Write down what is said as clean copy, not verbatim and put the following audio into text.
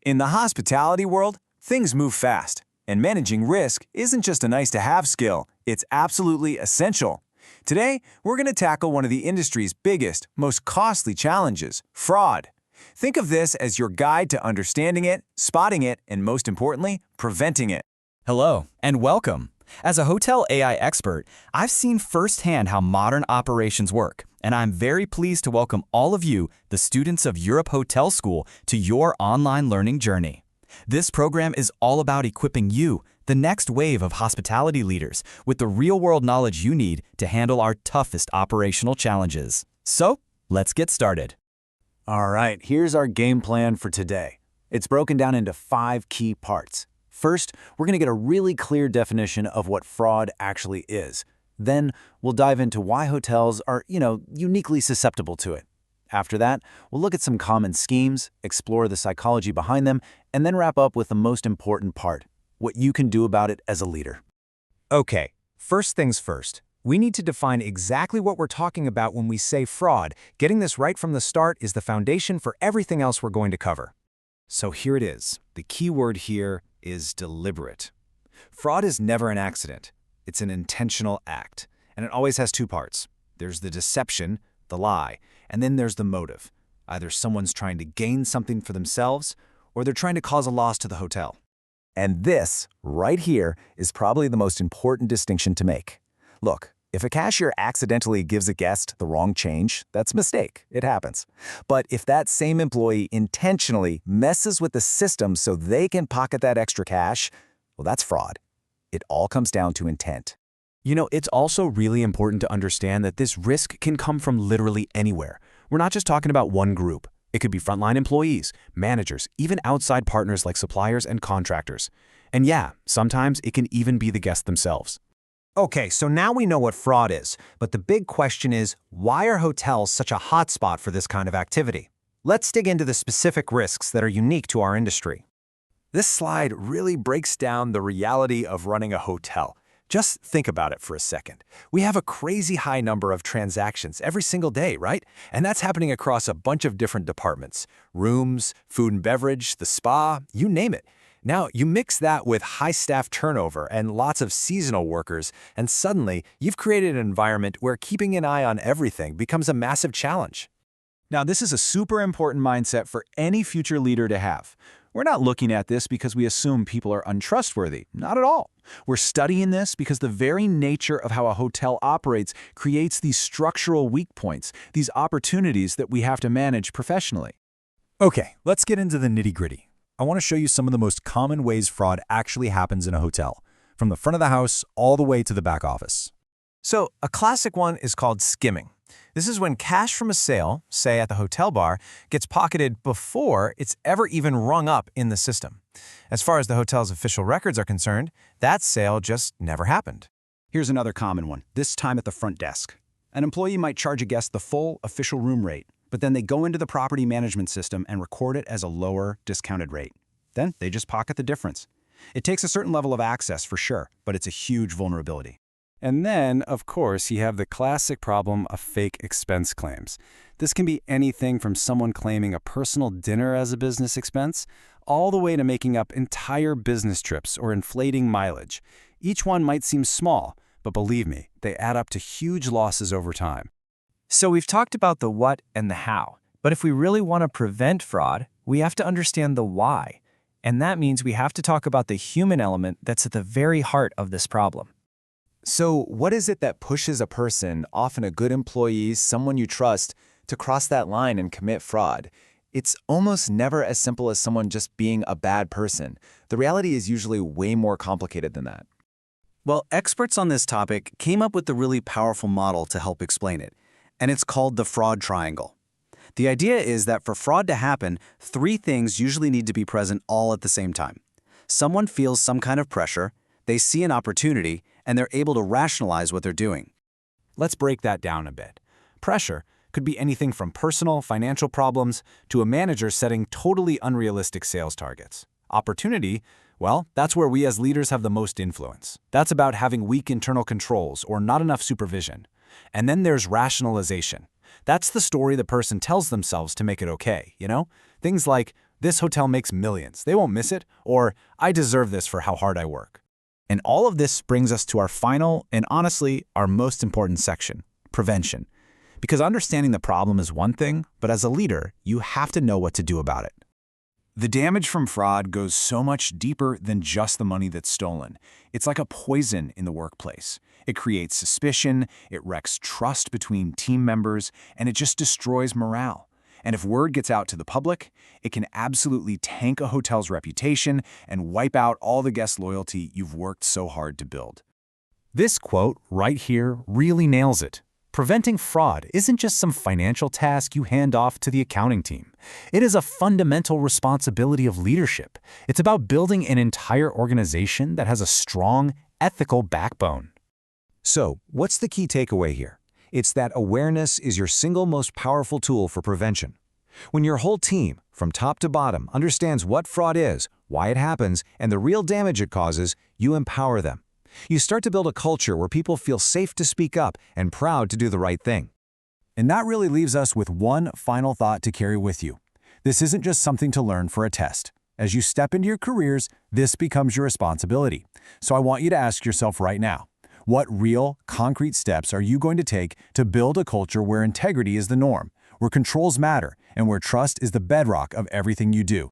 In the hospitality world, things move fast, and managing risk isn't just a nice-to-have skill, it's absolutely essential. Today, we're going to tackle one of the industry's biggest, most costly challenges, fraud. Think of this as your guide to understanding it, spotting it, and most importantly, preventing it. Hello, and welcome. As a hotel AI expert, I've seen firsthand how modern operations work, and I'm very pleased to welcome all of you, the students of Europe Hotel School, to your online learning journey. This program is all about equipping you, the next wave of hospitality leaders, with the real-world knowledge you need to handle our toughest operational challenges. So, let's get started. All right, here's our game plan for today. It's broken down into 5 key parts. First, we're going to get a really clear definition of what fraud actually is. Then, we'll dive into why hotels are, uniquely susceptible to it. After that, we'll look at some common schemes, explore the psychology behind them, and then wrap up with the most important part, what you can do about it as a leader. Okay, first things first. We need to define exactly what we're talking about when we say fraud. Getting this right from the start is the foundation for everything else we're going to cover. So here it is. The key word here is deliberate. Fraud is never an accident. It's an intentional act, and it always has 2 parts. There's the deception, the lie, and then there's the motive. Either someone's trying to gain something for themselves, or they're trying to cause a loss to the hotel. And this, right here, is probably the most important distinction to make. Look, if a cashier accidentally gives a guest the wrong change, that's a mistake. It happens. But if that same employee intentionally messes with the system so they can pocket that extra cash, well, that's fraud. It all comes down to intent. It's also really important to understand that this risk can come from literally anywhere. We're not just talking about one group. It could be frontline employees, managers, even outside partners like suppliers and contractors. And yeah, sometimes it can even be the guests themselves. Okay, so now we know what fraud is, but the big question is, why are hotels such a hotspot for this kind of activity? Let's dig into the specific risks that are unique to our industry. This slide really breaks down the reality of running a hotel. Just think about it for a second. We have a crazy high number of transactions every single day, right? And that's happening across a bunch of different departments. Rooms, food and beverage, the spa, you name it. Now, you mix that with high staff turnover and lots of seasonal workers, and suddenly you've created an environment where keeping an eye on everything becomes a massive challenge. Now, this is a super important mindset for any future leader to have. We're not looking at this because we assume people are untrustworthy. Not at all. We're studying this because the very nature of how a hotel operates creates these structural weak points, these opportunities that we have to manage professionally. Okay, let's get into the nitty-gritty. I want to show you some of the most common ways fraud actually happens in a hotel, from the front of the house all the way to the back office. So, a classic one is called skimming. This is when cash from a sale, say at the hotel bar, gets pocketed before it's ever even rung up in the system. As far as the hotel's official records are concerned, that sale just never happened. Here's another common one, this time at the front desk. An employee might charge a guest the full official room rate, but then they go into the property management system and record it as a lower discounted rate. Then they just pocket the difference. It takes a certain level of access for sure, but it's a huge vulnerability. And then, of course, you have the classic problem of fake expense claims. This can be anything from someone claiming a personal dinner as a business expense, all the way to making up entire business trips or inflating mileage. Each one might seem small, but believe me, they add up to huge losses over time. So we've talked about the what and the how, but if we really want to prevent fraud, we have to understand the why. And that means we have to talk about the human element that's at the very heart of this problem. So what is it that pushes a person, often a good employee, someone you trust, to cross that line and commit fraud? It's almost never as simple as someone just being a bad person. The reality is usually way more complicated than that. Well, experts on this topic came up with a really powerful model to help explain it, and it's called the fraud triangle. The idea is that for fraud to happen, 3 things usually need to be present all at the same time. Someone feels some kind of pressure, they see an opportunity, and they're able to rationalize what they're doing. Let's break that down a bit. Pressure could be anything from personal, financial problems to a manager setting totally unrealistic sales targets. Opportunity, well, that's where we as leaders have the most influence. That's about having weak internal controls or not enough supervision. And then there's rationalization. That's the story the person tells themselves to make it okay, Things like, "This hotel makes millions. They won't miss it," or "I deserve this for how hard I work." And all of this brings us to our final and honestly our most important section, prevention. Because understanding the problem is one thing, but as a leader, you have to know what to do about it. The damage from fraud goes so much deeper than just the money that's stolen. It's like a poison in the workplace. It creates suspicion, it wrecks trust between team members, and it just destroys morale. And if word gets out to the public, it can absolutely tank a hotel's reputation and wipe out all the guest loyalty you've worked so hard to build. This quote right here really nails it. Preventing fraud isn't just some financial task you hand off to the accounting team. It is a fundamental responsibility of leadership. It's about building an entire organization that has a strong, ethical backbone. So, what's the key takeaway here? It's that awareness is your single most powerful tool for prevention. When your whole team, from top to bottom, understands what fraud is, why it happens, and the real damage it causes, you empower them. You start to build a culture where people feel safe to speak up and proud to do the right thing. And that really leaves us with one final thought to carry with you. This isn't just something to learn for a test. As you step into your careers, this becomes your responsibility. So I want you to ask yourself right now, what real, concrete steps are you going to take to build a culture where integrity is the norm, where controls matter, and where trust is the bedrock of everything you do?